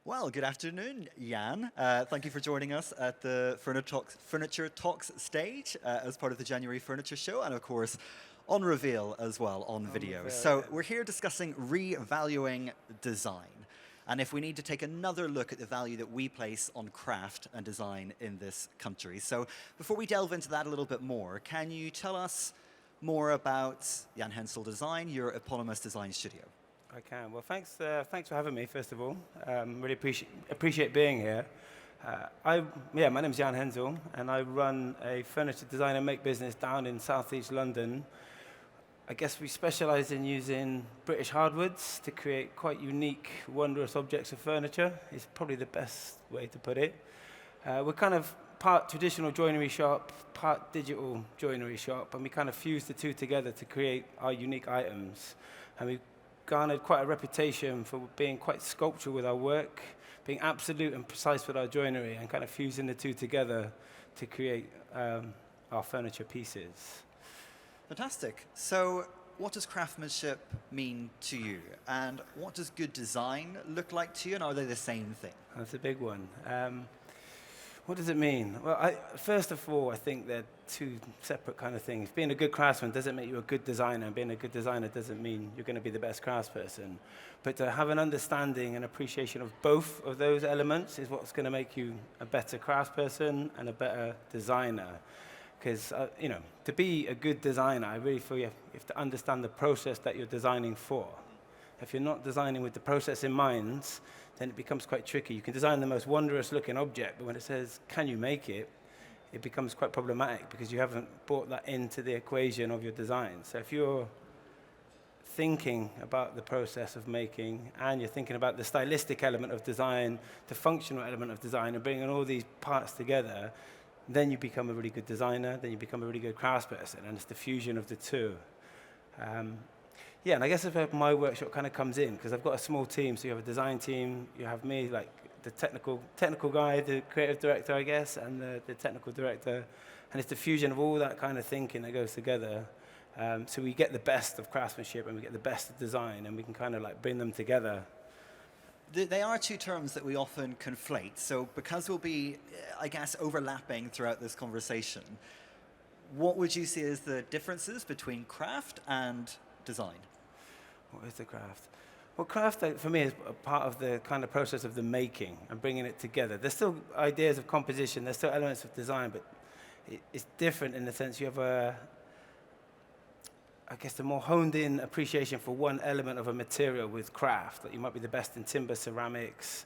Well, good afternoon, Jan. Thank you for joining us at the Furniture Talks stage as part of the January Furniture Show, and of course, on Reveal as well on video. Reveal, So yeah. we're here discussing revaluing design, and if we need to take another look at the value that we place on craft and design in this country. So before we delve into that a little bit more, can you tell us more about Jan Hensel Design, your eponymous design studio? I can. Well, thanks for having me, first of all. Really appreciate being here. My name's Jan Hensel, and I run a furniture design and make business down in southeast London. I guess we specialize in using British hardwoods to create quite unique, wondrous objects of furniture, is probably the best way to put it. We're kind of part traditional joinery shop, part digital joinery shop, and we kind of fuse the two together to create our unique items. And we garnered quite a reputation for being quite sculptural with our work, being absolute and precise with our joinery, and kind of fusing the two together to create our furniture pieces. Fantastic. So what does craftsmanship mean to you? And what does good design look like to you? And are they the same thing? That's a big one. What does it mean? Well, first of all, I think they're two separate kind of things. Being a good craftsman doesn't make you a good designer, and being a good designer doesn't mean you're going to be the best craftsperson. But to have an understanding and appreciation of both of those elements is what's going to make you a better craftsperson and a better designer. Because, to be a good designer, I really feel you have to understand the process that you're designing for. If you're not designing with the process in mind, then it becomes quite tricky. You can design the most wondrous looking object, but when it says, can you make it, it becomes quite problematic because you haven't brought that into the equation of your design. So if you're thinking about the process of making and you're thinking about the stylistic element of design, the functional element of design, and bringing all these parts together, then you become a really good designer, then you become a really good craftsperson, and it's the fusion of the two. And I guess that's where my workshop kind of comes in, because I've got a small team. So you have a design team, you have me, like the technical guy, the creative director, I guess, and the technical director. And it's the fusion of all that kind of thinking that goes together. So we get the best of craftsmanship and we get the best of design, and we can kind of like bring them together. They are two terms that we often conflate. So because we'll be, I guess, overlapping throughout this conversation, what would you see as the differences between craft and design? What is the craft? Well, craft for me is a part of the kind of process of the making and bringing it together. There's still ideas of composition, there's still elements of design, but it's different in the sense you have a more honed in appreciation for one element of a material with craft. That you might be the best in timber, ceramics,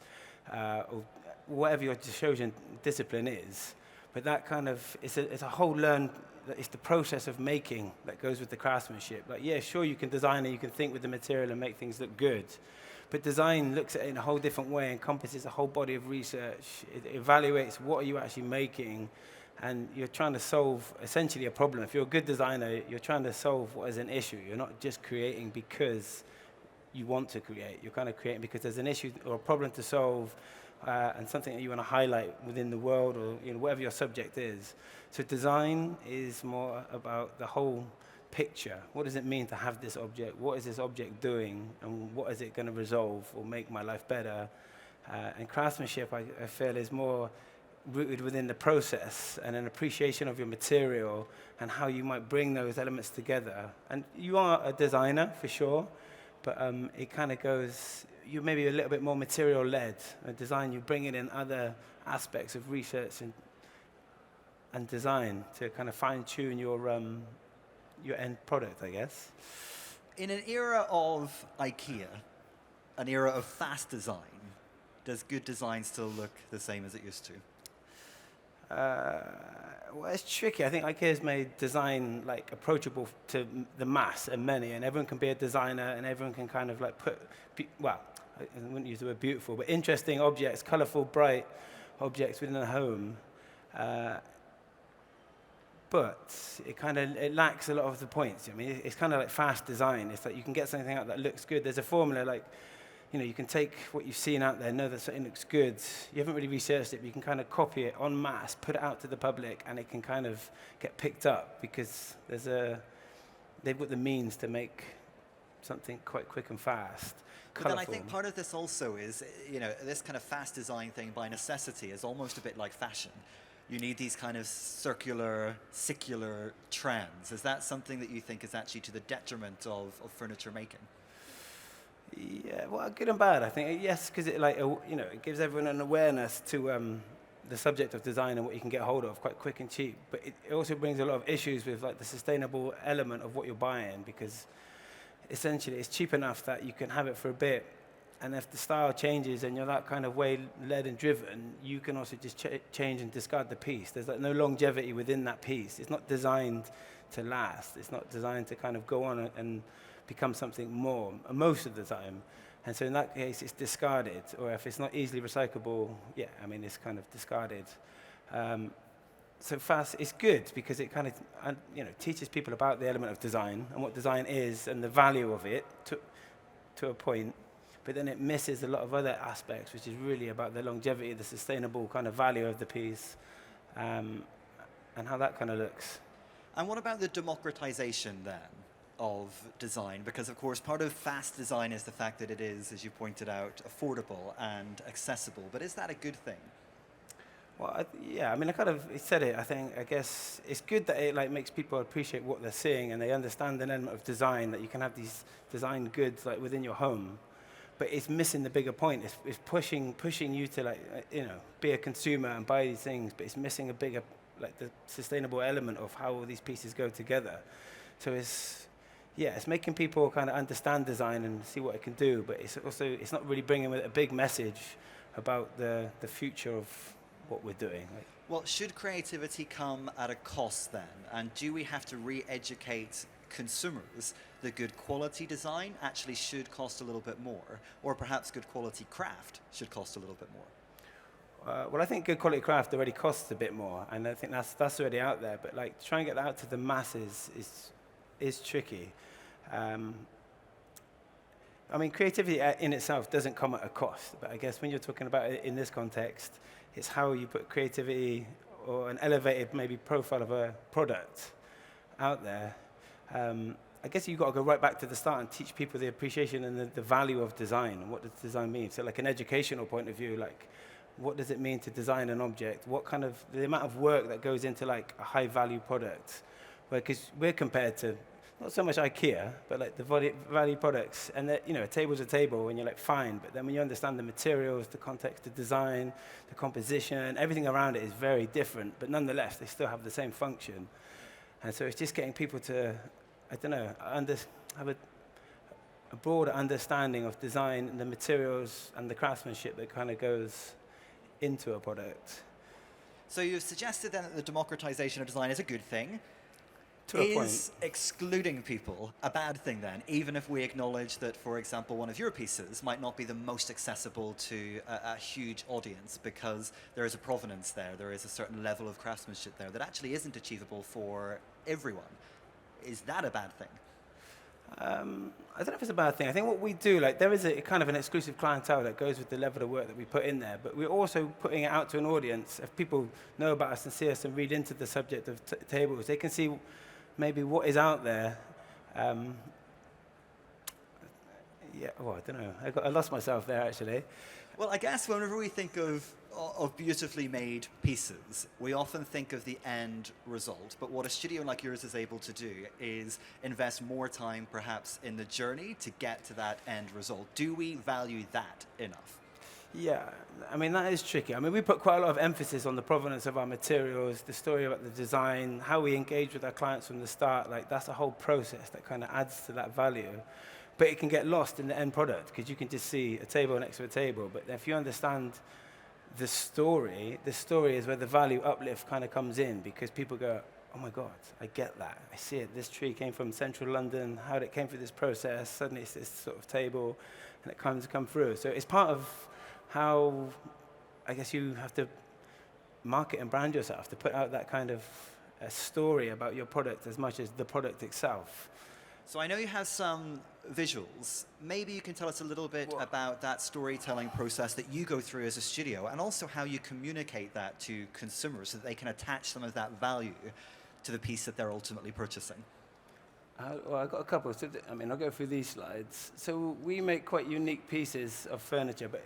or whatever your chosen discipline is. But that kind of, it's a whole it's the process of making that goes with the craftsmanship. Like, yeah, sure, you can design and you can think with the material and make things look good. But design looks at it in a whole different way, encompasses a whole body of research. It evaluates what are you actually making, and you're trying to solve essentially a problem. If you're a good designer, you're trying to solve what is an issue. You're not just creating because you want to create. You're kind of creating because there's an issue or a problem to solve, and something that you want to highlight within the world, or whatever your subject is. So design is more about the whole picture. What does it mean to have this object? What is this object doing? And what is it going to resolve or make my life better? And craftsmanship, I feel, is more rooted within the process and an appreciation of your material and how you might bring those elements together. And you are a designer, for sure, but it kind of goes, you're maybe a little bit more material-led. A design, you bring in other aspects of research and design to kind of fine-tune your end product, I guess. In an era of IKEA, an era of fast design, does good design still look the same as it used to? Well, it's tricky. I think IKEA's made design like approachable to the mass and many, and everyone can be a designer, and everyone can kind of like I wouldn't use the word beautiful, but interesting objects, colorful, bright objects within a home. But it lacks a lot of the points. I mean, it's kind of like fast design. It's like you can get something out that looks good. There's a formula like, you can take what you've seen out there, know that something looks good. You haven't really researched it, but you can kind of copy it en masse, put it out to the public, and it can kind of get picked up because they've got the means to make something quite quick and fast, But then I colourful. think part of this also is, this kind of fast design thing by necessity is almost a bit like fashion. You need these kind of circular, secular trends. Is that something that you think is actually to the detriment of furniture making? Yeah, well, good and bad, I think. Yes, because it gives everyone an awareness to the subject of design and what you can get hold of quite quick and cheap. But it also brings a lot of issues with like the sustainable element of what you're buying, because essentially it's cheap enough that you can have it for a bit, and if the style changes and you're that kind of way led and driven, you can also just change and discard the piece. There's like no longevity within that piece. It's not designed to last. It's not designed to kind of go on and become something more most of the time. And so in that case, it's discarded. Or if it's not easily recyclable, yeah, I mean, it's kind of discarded. So fast, it's good because it kind of teaches people about the element of design and what design is and the value of it to a point. But then it misses a lot of other aspects, which is really about the longevity, the sustainable kind of value of the piece, and how that kind of looks. And what about the democratization then of design? Because of course part of fast design is the fact that it is, as you pointed out, affordable and accessible. But is that a good thing? Well, yeah, I mean, I kind of said it. I guess it's good that it like makes people appreciate what they're seeing and they understand an element of design, that you can have these design goods like within your home. But it's missing the bigger point. It's pushing you to be a consumer and buy these things. But it's missing a bigger, like the sustainable element of how all these pieces go together. So it's making people kind of understand design and see what it can do. But it's not really bringing with it a big message about the future of what we're doing. Well, should creativity come at a cost then? And do we have to re-educate consumers that good quality design actually should cost a little bit more, or perhaps good quality craft should cost a little bit more? Well, I think good quality craft already costs a bit more, and I think that's already out there. But like trying to get that out to the masses is tricky. I mean, creativity in itself doesn't come at a cost, but I guess when you're talking about it in this context, it's how you put creativity or an elevated maybe profile of a product out there. I guess you've got to go right back to the start and teach people the appreciation and the value of design and what does design mean. So like an educational point of view, like what does it mean to design an object? What kind of, the amount of work that goes into like a high value product? Because we're compared to, not so much IKEA, but like the value products. And that, a table's a table and you're like, fine. But then when you understand the materials, the context, the design, the composition, everything around it is very different. But nonetheless, they still have the same function. And so it's just getting people to, I don't know, have a broader understanding of design and the materials and the craftsmanship that kind of goes into a product. So you've suggested then that the democratization of design is a good thing. To a point. Is excluding people a bad thing then, even if we acknowledge that, for example, one of your pieces might not be the most accessible to a huge audience because there is a provenance there is a certain level of craftsmanship there that actually isn't achievable for everyone? Is that a bad thing? I don't know if it's a bad thing. I think what we do, like there is a kind of an exclusive clientele that goes with the level of work that we put in there, but we're also putting it out to an audience. If people know about us and see us and read into the subject of tables, they can see maybe what is out there. I don't know. I lost myself there, actually. Well, I guess whenever we think of beautifully made pieces, we often think of the end result. But what a studio like yours is able to do is invest more time, perhaps, in the journey to get to that end result. Do we value that enough? Yeah, I mean, that is tricky. I mean, we put quite a lot of emphasis on the provenance of our materials, the story about the design, how we engage with our clients from the start. Like, that's a whole process that kind of adds to that value. But it can get lost in the end product because you can just see a table next to a table. But if you understand the story is where the value uplift kind of comes in, because people go, oh my God, I get that. I see it. This tree came from central London. How did it came through this process? Suddenly it's this sort of table and it comes to come through. So it's part of how I guess you have to market and brand yourself, to put out that kind of a story about your product as much as the product itself. So I know you have some visuals. Maybe you can tell us a little bit about that storytelling process that you go through as a studio, and also how you communicate that to consumers so that they can attach some of that value to the piece that they're ultimately purchasing. Well, I've got a couple. So, I mean, I'll go through these slides. So we make quite unique pieces of furniture, but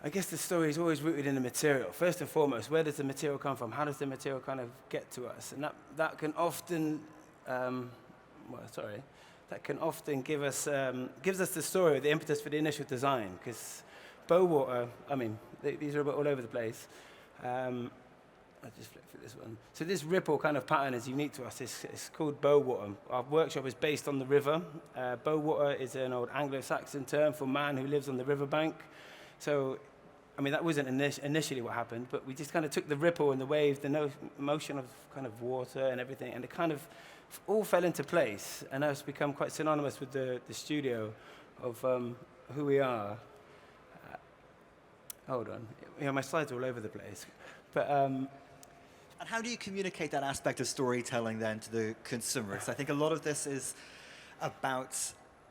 I guess the story is always rooted in the material. First and foremost, where does the material come from? How does the material kind of get to us? And that can often, that can often gives us the story, the impetus for the initial design. Because Bowater, I mean, these are a bit all over the place. I'll just flip through this one. So this ripple kind of pattern is unique to us. It's called Bowater. Our workshop is based on the river. Bowater is an old Anglo-Saxon term for man who lives on the riverbank. So, I mean, that wasn't initially what happened, but we just kind of took the ripple and the wave, the motion of kind of water and everything, and it kind of all fell into place. And now it's become quite synonymous with the studio of who we are. Hold on. My slides are all over the place. But and how do you communicate that aspect of storytelling then to the consumer? Because I think a lot of this is about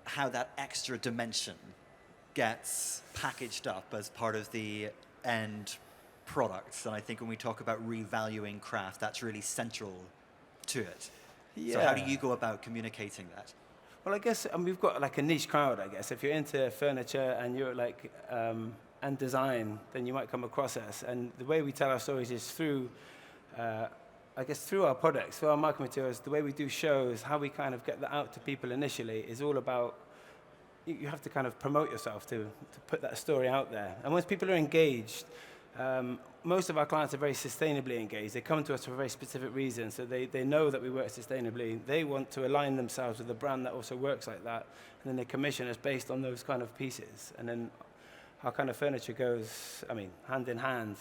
how that extra dimension gets packaged up as part of the end product. And I think when we talk about revaluing craft, that's really central to it. yeah. So how do you go about communicating that? Well, I guess we've got like a niche crowd, I guess. If you're into furniture and you're like, and design, then you might come across us. And the way we tell our stories is through, I guess, through our products, through our marketing materials. The way we do shows, how we kind of get that out to people initially is all about, you have to kind of promote yourself to put that story out there. And once people are engaged, most of our clients are very sustainably engaged. They come to us for a very specific reason, so they know that we work sustainably. They want to align themselves with a brand that also works like that, and then they commission us based on those kind of pieces. And then our kind of furniture goes, I mean, hand in hand.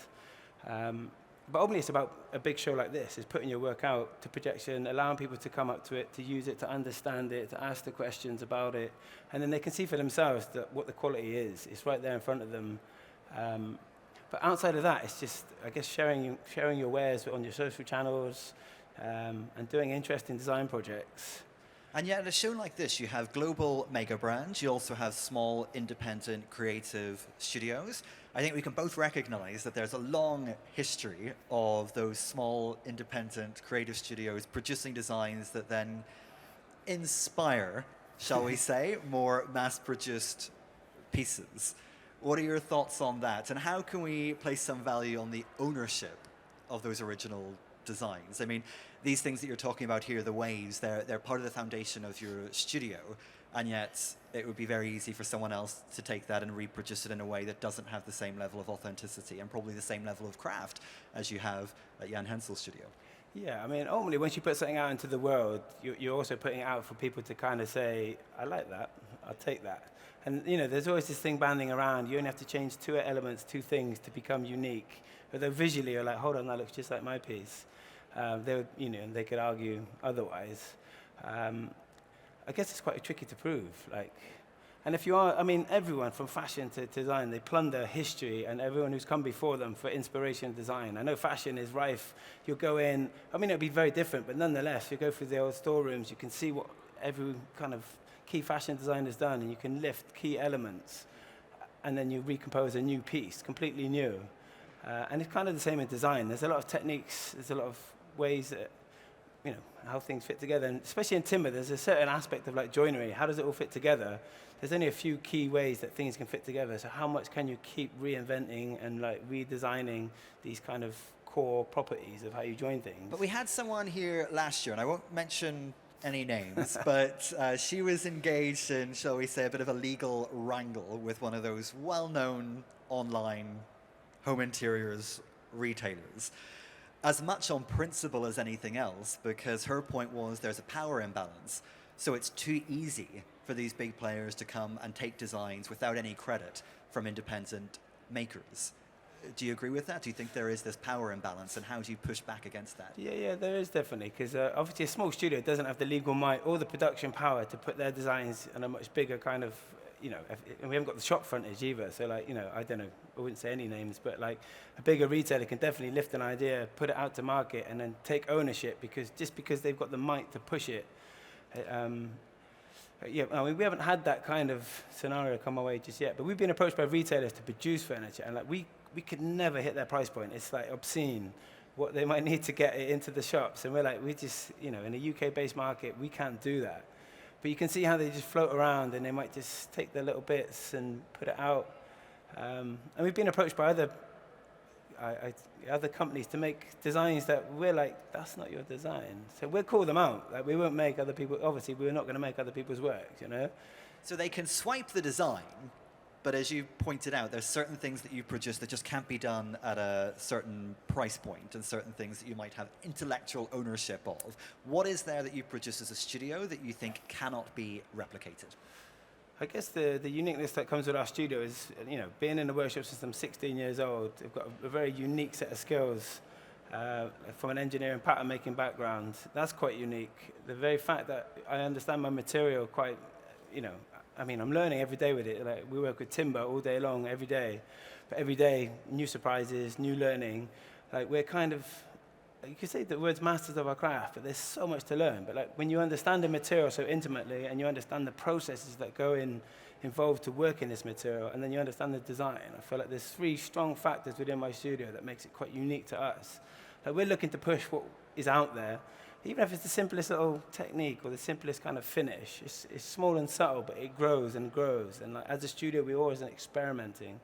But ultimately, it's about a big show like this, is putting your work out to projection, allowing people to come up to it, to use it, to understand it, to ask the questions about it, and then they can see for themselves that what the quality is. It's right there in front of them. But outside of that, it's just, I guess, sharing your wares on your social channels and doing interesting design projects. And yet, at a show like this, you have global mega brands. You also have small, independent, creative studios. I think we can both recognize that there's a long history of those small, independent, creative studios producing designs that then inspire, shall we say, more mass-produced pieces. What are your thoughts on that? And how can we place some value on the ownership of those original designs? I mean, these things that you're talking about here, the waves, they're part of the foundation of your studio, and yet it would be very easy for someone else to take that and reproduce it in a way that doesn't have the same level of authenticity and probably the same level of craft as you have at Jan Hensel's studio. Yeah, I mean, ultimately, once you put something out into the world, you're also putting it out for people to kind of say, I like that, I'll take that. And, there's always this thing banding around. You only have to change two elements, two things to become unique. Although visually, you're like, hold on, that looks just like my piece. They would, and they could argue otherwise. I guess it's quite tricky to prove. And if you are, I mean, everyone from fashion to design, they plunder history and everyone who's come before them for inspiration and design. I know fashion is rife. You'll go in, I mean, it'll be very different, but nonetheless, you go through the old storerooms, you can see what every kind of key fashion designer's done, and you can lift key elements, and then you recompose a new piece, completely new. And it's kind of the same in design. There's a lot of techniques, there's a lot of ways that, how things fit together. And especially in timber, there's a certain aspect of like joinery. How does it all fit together? There's only a few key ways that things can fit together. So how much can you keep reinventing and like redesigning these kind of core properties of how you join things? But we had someone here last year, and I won't mention any names, but she was engaged in, shall we say, a bit of a legal wrangle with one of those well-known online home interiors retailers. As much on principle as anything else, because her point was there's a power imbalance. So it's too easy for these big players to come and take designs without any credit from independent makers. Do you agree with that? Do you think there is this power imbalance, and how do you push back against that? Yeah, there is definitely, because obviously a small studio doesn't have the legal might or the production power to put their designs in a much bigger kind of, and we haven't got the shop frontage either. So I don't know, I wouldn't say any names, but like a bigger retailer can definitely lift an idea, put it out to market, and then take ownership because they've got the might to push it. We haven't had that kind of scenario come our way just yet, but we've been approached by retailers to produce furniture, and we could never hit their price point. It's like obscene. what they might need to get it into the shops. And we're like, we just, in a UK-based market, we can't do that. But you can see how they just float around, and they might just take their little bits and put it out. And we've been approached by other companies to make designs that we're like, that's not your design. So we'll call them out. Like, we won't make other people, obviously, we're not going to make other people's work, So they can swipe the design, but as you pointed out, there's certain things that you produce that just can't be done at a certain price point, and certain things that you might have intellectual ownership of. What is there that you produce as a studio that you think cannot be replicated? I guess the uniqueness that comes with our studio is, being in the workshop since I'm 16 years old, I've got a very unique set of skills from an engineering pattern making background. That's quite unique. The very fact that I understand my material quite, I'm learning every day with it. Like, we work with timber all day long, every day. But every day, new surprises, new learning. Like, we're kind of, you could say the word's masters of our craft, but there's so much to learn. But like, when you understand the material so intimately, and you understand the processes that go involved to work in this material, and then you understand the design, I feel like there's 3 strong factors within my studio that makes it quite unique to us. Like, we're looking to push what is out there, even if it's the simplest little technique or the simplest kind of finish. It's small and subtle, but it grows and grows. And like, as a studio, we're always experimenting.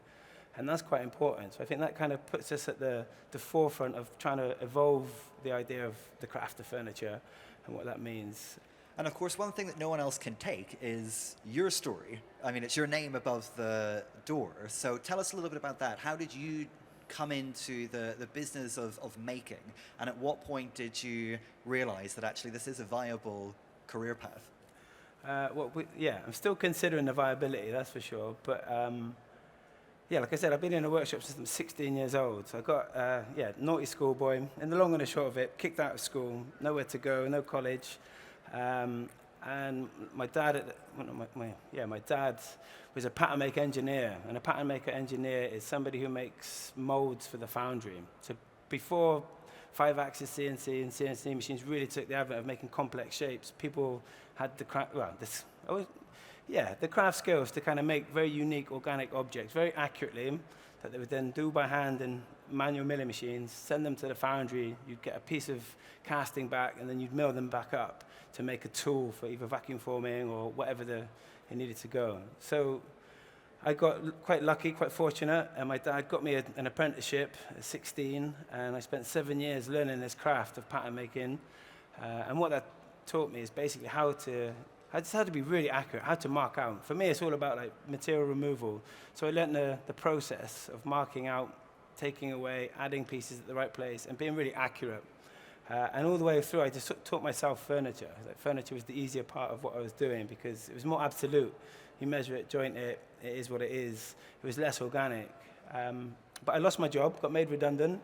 And that's quite important. So I think that kind of puts us at the forefront of trying to evolve the idea of the craft of furniture and what that means. And of course, one thing that no one else can take is your story. I mean, it's your name above the door. So tell us a little bit about that. How did you come into the business of making? And at what point did you realize that actually this is a viable career path? I'm still considering the viability, that's for sure. But like I said, I've been in a workshop since I'm 16 years old. So I got, naughty schoolboy. And the long and the short of it, kicked out of school, nowhere to go, no college. And my dad, my dad was a pattern maker engineer. And a pattern maker engineer is somebody who makes molds for the foundry. So before 5-axis CNC and CNC machines really took the advent of making complex shapes, people had the craft skills to kind of make very unique organic objects very accurately that they would then do by hand in manual milling machines, send them to the foundry, you'd get a piece of casting back, and then you'd mill them back up to make a tool for either vacuum forming or whatever it needed to go. So I got quite lucky, quite fortunate, and my dad got me an apprenticeship at 16, and I spent 7 years learning this craft of pattern making. And what that taught me is basically how to be really accurate, how to mark out. For me, it's all about like material removal. So I learned the process of marking out, taking away, adding pieces at the right place, and being really accurate. And all the way through, I just taught myself furniture. Like, furniture was the easier part of what I was doing because it was more absolute. You measure it, joint it, it is what it is. It was less organic. But I lost my job, got made redundant.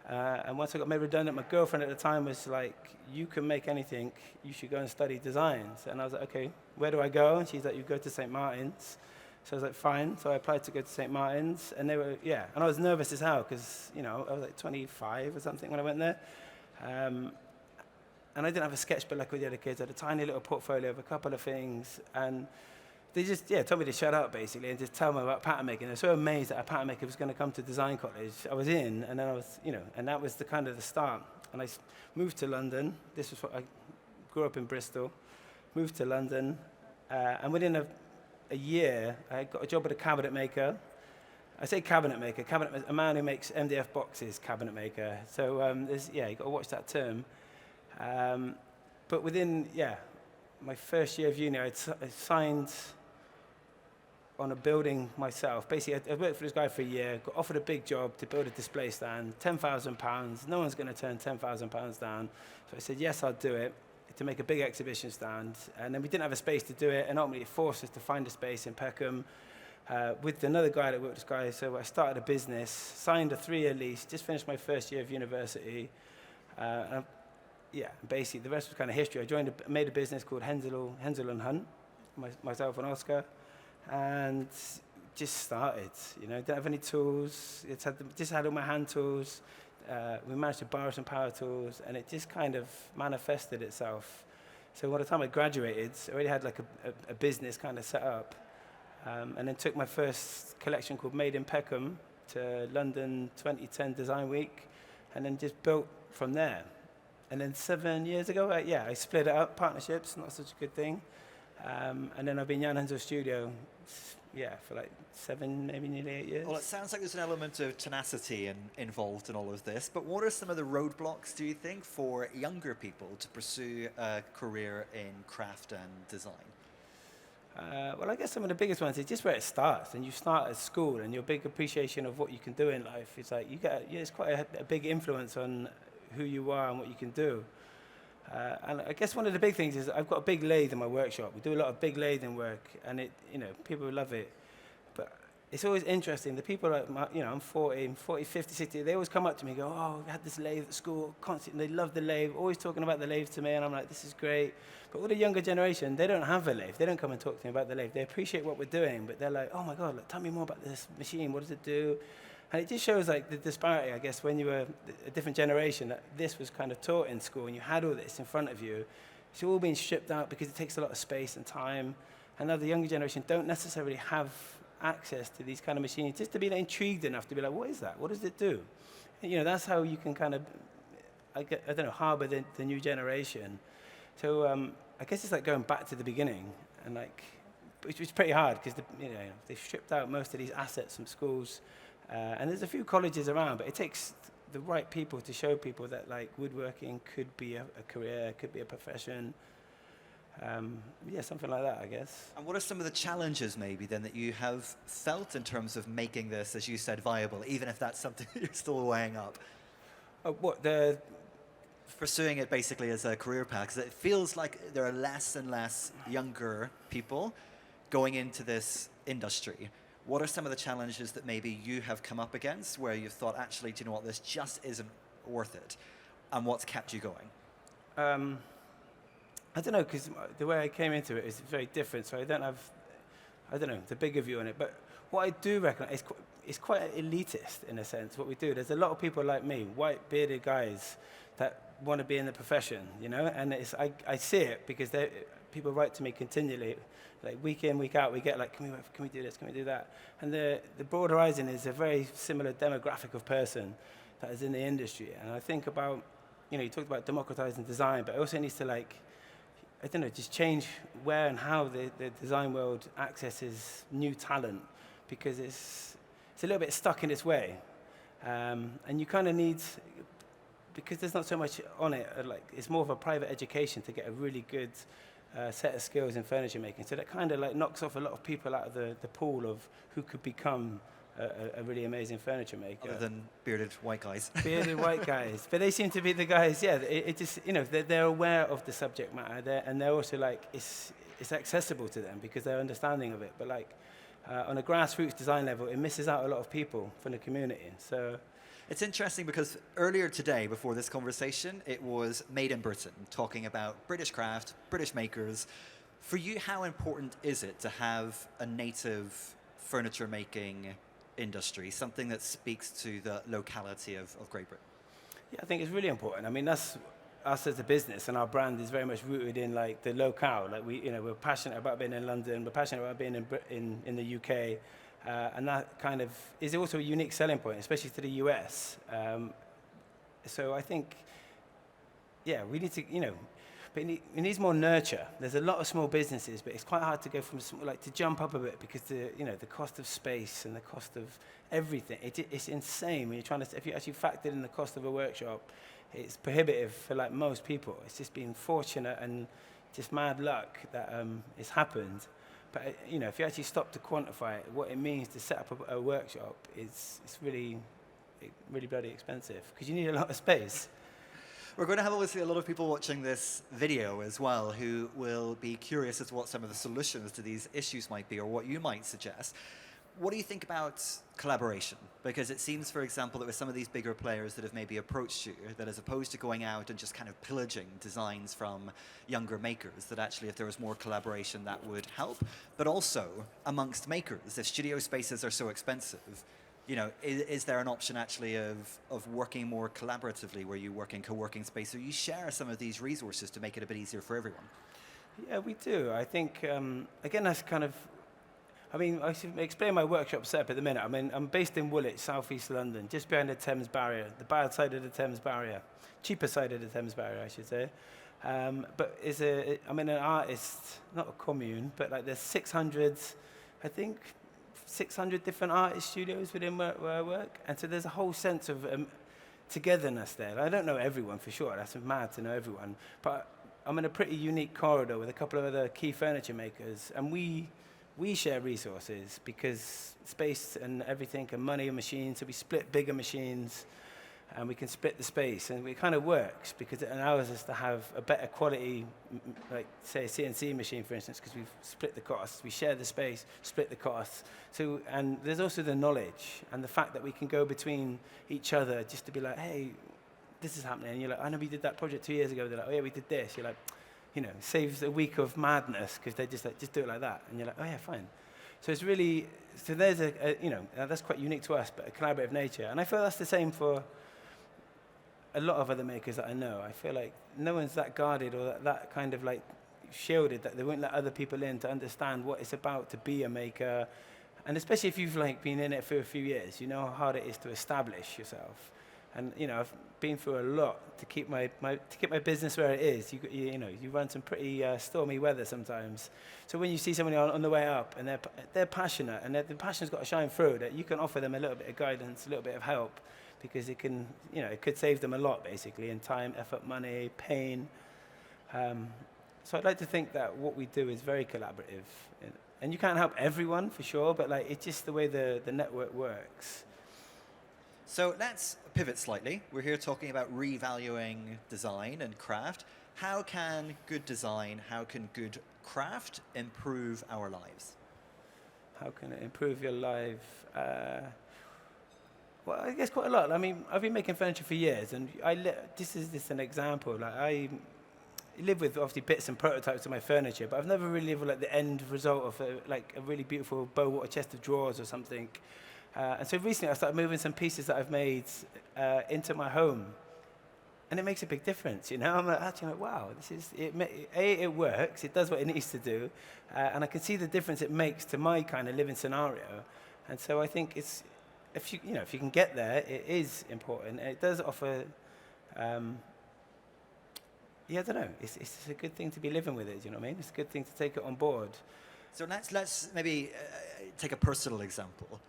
And once I got made redundant, my girlfriend at the time was like, you can make anything, you should go and study designs. And I was like, okay, where do I go? And she's like, you go to St. Martin's. So I was like, fine. So I applied to go to St. Martin's. And and I was nervous as hell because, I was like 25 or something when I went there. And I didn't have a sketchbook like all the other kids. I had a tiny little portfolio of a couple of things. And they just, told me to shut up, basically, and just tell me about pattern making. They were so amazed that a pattern maker was going to come to design college. I was in, and then I was, and that was the kind of the start. And I moved to London. This was what I grew up in Bristol. Moved to London, and within a year, I got a job at a cabinet maker. I say cabinet maker, a man who makes MDF boxes, cabinet maker. So, you got to watch that term. But within, my first year of uni, I signed on a building myself. Basically, I worked for this guy for a year, got offered a big job to build a display stand, £10,000. No one's going to turn £10,000 down. So I said, yes, I'll do it, to make a big exhibition stand. And then we didn't have a space to do it, and ultimately it forced us to find a space in Peckham with another guy that worked with this guy. So I started a business, signed a 3-year lease, just finished my first year of university. Basically the rest was kind of history. I made a business called Hensel and Hunt, myself and Oscar, and just started. Didn't have any tools. Just had all my hand tools. We managed to borrow some power tools, and it just kind of manifested itself. So by the time I graduated, I already had like a business kind of set up, and then took my first collection called Made in Peckham to London 2010 Design Week. and then just built from there. And then 7 years ago, I split it up, partnerships, not such a good thing. And then I've been Jan Hensel Studio, for like 7, maybe nearly 8 years. Well, it sounds like there's an element of tenacity involved in all of this, but what are some of the roadblocks, do you think, for younger people to pursue a career in craft and design? Well, I guess some of the biggest ones is just where it starts. And you start at school, and your big appreciation of what you can do in life is like it's quite a big influence on who you are and what you can do. And I guess one of the big things is I've got a big lathe in my workshop. We do a lot of big lathing work, and people love it. But it's always interesting. The people like I'm 40, 50, 60. They always come up to me and go, "Oh, we had this lathe at school constantly. They love the lathe, always talking about the lathe to me." And I'm like, "This is great." But all the younger generation, they don't have a lathe. They don't come and talk to me about the lathe. They appreciate what we're doing, but they're like, "Oh my God, tell me more about this machine. What does it do?" And it just shows like the disparity, I guess, when you were a different generation, that this was kind of taught in school and you had all this in front of you. It's all been stripped out because it takes a lot of space and time. And now the younger generation don't necessarily have access to these kind of machines, just to be intrigued enough to be like, what is that? What does it do? And, that's how you can kind of, harbor the new generation. So I guess it's like going back to the beginning, and which was pretty hard because they've stripped out most of these assets from schools. And there's a few colleges around, but it takes the right people to show people that woodworking could be a career, could be a profession. Something like that, I guess. And what are some of the challenges maybe then that you have felt in terms of making this, as you said, viable, even if that's something you're still weighing up? Pursuing it basically as a career path, because it feels like there are less and less younger people going into this industry. What are some of the challenges that maybe you have come up against where you've thought, actually, do you know what, this just isn't worth it? And what's kept you going? I don't know, because the way I came into it is very different, so I don't have, the bigger view on it. But what I do reckon is it's quite elitist in a sense, what we do. There's a lot of people like me, white, bearded guys that want to be in the profession, and I see it because people write to me continually, like week in, week out, we get like, can we do this, can we do that? And the Broad Horizon is a very similar demographic of person that is in the industry. And I think about, you talked about democratizing design, but it also needs to just change where and how the design world accesses new talent, because it's a little bit stuck in its way. And you kind of need, because there's not so much on it, it's more of a private education to get a really good set of skills in furniture making. So that kind of knocks off a lot of people out of the pool of who could become a really amazing furniture maker. Other than bearded white guys. Bearded white guys. But they seem to be the guys, it just, they're aware of the subject matter, and they're also it's accessible to them because they're understanding of it. But on a grassroots design level, it misses out a lot of people from the community. So it's interesting because earlier today, before this conversation, it was Made in Britain, talking about British craft, British makers. For you, how important is it to have a native furniture making industry, something that speaks to the locality of Great Britain? Yeah, I think it's really important. I mean, that's us as a business, and our brand is very much rooted in the locale. We're passionate about being in London, we're passionate about being in the UK. And that kind of is also a unique selling point, especially to the US. So I think, we need to, but it needs more nurture. There's a lot of small businesses, but it's quite hard to go from to jump up a bit because the cost of space and the cost of everything. It's insane when you're trying to. If you actually factor in the cost of a workshop, it's prohibitive for most people. It's just been fortunate and just mad luck that it's happened. But if you actually stop to quantify it, what it means to set up a workshop it's really bloody expensive because you need a lot of space. We're going to have obviously a lot of people watching this video as well who will be curious as to what some of the solutions to these issues might be or what you might suggest. What do you think about collaboration? Because it seems, for example, that with some of these bigger players that have maybe approached you, that as opposed to going out and just kind of pillaging designs from younger makers, that actually if there was more collaboration that would help. But also amongst makers, if studio spaces are so expensive, is there an option actually of working more collaboratively where you work in co-working space or you share some of these resources to make it a bit easier for everyone? Yeah, we do. I think, again, that's kind of, I mean, I should explain my workshop setup at the minute. I mean, I'm based in Woolwich, southeast London, just behind the Thames Barrier, the bad side of the Thames Barrier, cheaper side of the Thames Barrier, I should say. But I'm an artist, not a commune, but like there's 600, I think, 600 different artist studios within where I work. And so there's a whole sense of togetherness there. I don't know everyone for sure. That's mad to know everyone. But I'm in a pretty unique corridor with a couple of other key furniture makers. And we share resources because space and everything and money and machines. So we split bigger machines and we can split the space. And it kind of works because it allows us to have a better quality, like say a CNC machine, for instance, because we've split the costs. We share the space, split the costs. So, and there's also the knowledge and the fact that we can go between each other just to be like, hey, this is happening. And you're like, I know we did that project 2 years ago. They're like, oh yeah, we did this. You're like, you know, saves a week of madness because they're just like, just do it like that. And you're like, oh yeah, fine. So it's really, so there's you know, that's quite unique to us, but a collaborative nature. And I feel that's the same for a lot of other makers that I know. I feel like no one's that guarded or that kind of like shielded that they won't let other people in to understand what it's about to be a maker. And especially if you've like been in it for a few years, you know how hard it is to establish yourself. And you know, I've been through a lot to keep my business where it is. You know, you run some pretty stormy weather sometimes. So when you see somebody on the way up and they're passionate and the passion's got to shine through, that you can offer them a little bit of guidance, a little bit of help, because it can, you know, it could save them a lot basically in time, effort, money, pain. So I'd like to think that what we do is very collaborative, and you can't help everyone for sure, but like it's just the way the network works. So let's pivot slightly. We're here talking about revaluing design and craft. How can good design, how can good craft improve our lives? How can it improve your life? Well, I guess quite a lot. I mean, I've been making furniture for years, and this is just an example. Like I live with obviously bits and prototypes of my furniture, but I've never really lived with like the end result of like a really beautiful Bowater chest of drawers or something. And so recently I started moving some pieces that I've made into my home. And it makes a big difference, you know? I'm actually like, wow, it works, it does what it needs to do, and I can see the difference it makes to my kind of living scenario. And so I think it's, if you can get there, it is important. And it does offer, I don't know, it's a good thing to be living with it, you know what I mean? It's a good thing to take it on board. So let's maybe take a personal example.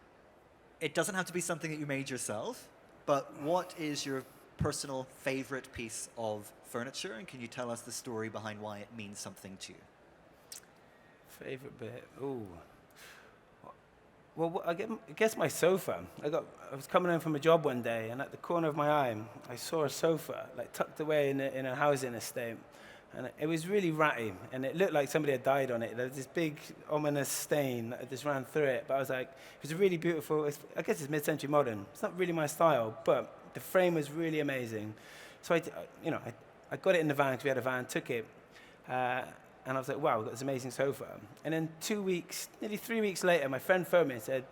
It doesn't have to be something that you made yourself, but what is your personal favorite piece of furniture, and can you tell us the story behind why it means something to you? Favorite bit? Ooh. Well, I guess my sofa. I was coming home from a job one day, and at the corner of my eye, I saw a sofa like tucked away in a housing estate. And it was really ratty, and it looked like somebody had died on it. There was this big, ominous stain that just ran through it. But I was like, it was a really beautiful, I guess it's mid-century modern. It's not really my style, but the frame was really amazing. So I got it in the van, because we had a van, took it, and I was like, wow, we've got this amazing sofa. And then 2 weeks, nearly 3 weeks later, my friend phoned me and said,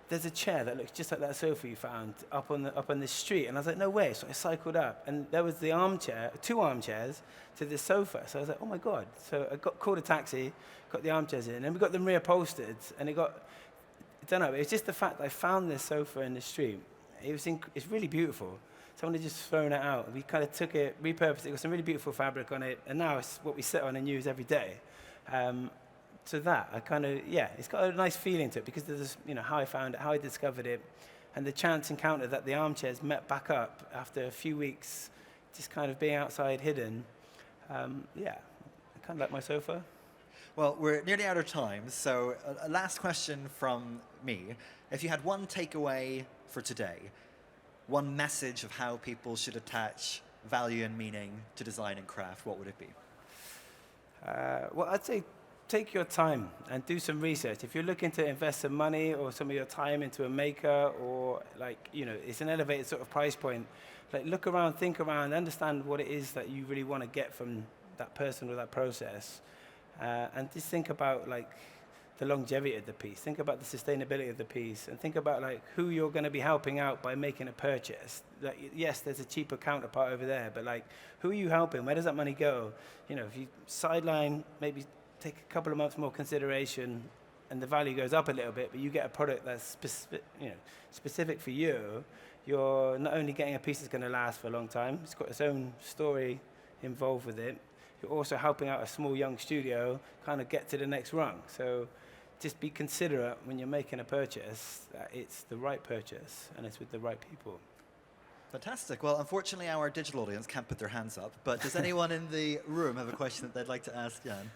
there's a chair that looks just like that sofa you found up on this street. And I was like, no way. So I cycled up, and there was the armchair, 2 armchairs to this sofa. So I was like, oh my God. So I called a taxi, got the armchairs in, and we got them reupholstered. And it was just the fact that I found this sofa in the street. It's really beautiful. Someone had just thrown it out. We kind of took it, repurposed it, got some really beautiful fabric on it, and now it's what we sit on and use every day. So that, it's got a nice feeling to it, because there's, how I found it, how I discovered it, and the chance encounter that the armchairs met back up after a few weeks just kind of being outside hidden. I kind of like my sofa. Well, we're nearly out of time, so a last question from me. If you had one takeaway for today, one message of how people should attach value and meaning to design and craft, what would it be? Well, I'd say take your time and do some research. If you're looking to invest some money or some of your time into a maker, or it's an elevated sort of price point, look around, think around, understand what it is that you really want to get from that person or that process. And just think about the longevity of the piece. Think about the sustainability of the piece, and think about who you're going to be helping out by making a purchase. Yes, there's a cheaper counterpart over there, but who are you helping? Where does that money go? If you sideline, maybe take a couple of months more consideration, and the value goes up a little bit, but you get a product that's specific for you, you're not only getting a piece that's going to last for a long time, it's got its own story involved with it, you're also helping out a small young studio kind of get to the next rung. So just be considerate when you're making a purchase that it's the right purchase and it's with the right people. Fantastic. Well, unfortunately, our digital audience can't put their hands up, but does anyone in the room have a question that they'd like to ask Jan?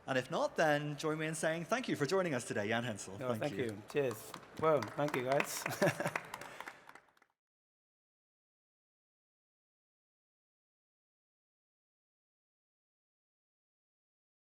And if not, then join me in saying thank you for joining us today, Jan Hensel. No, thank you. Cheers. Well, thank you, guys.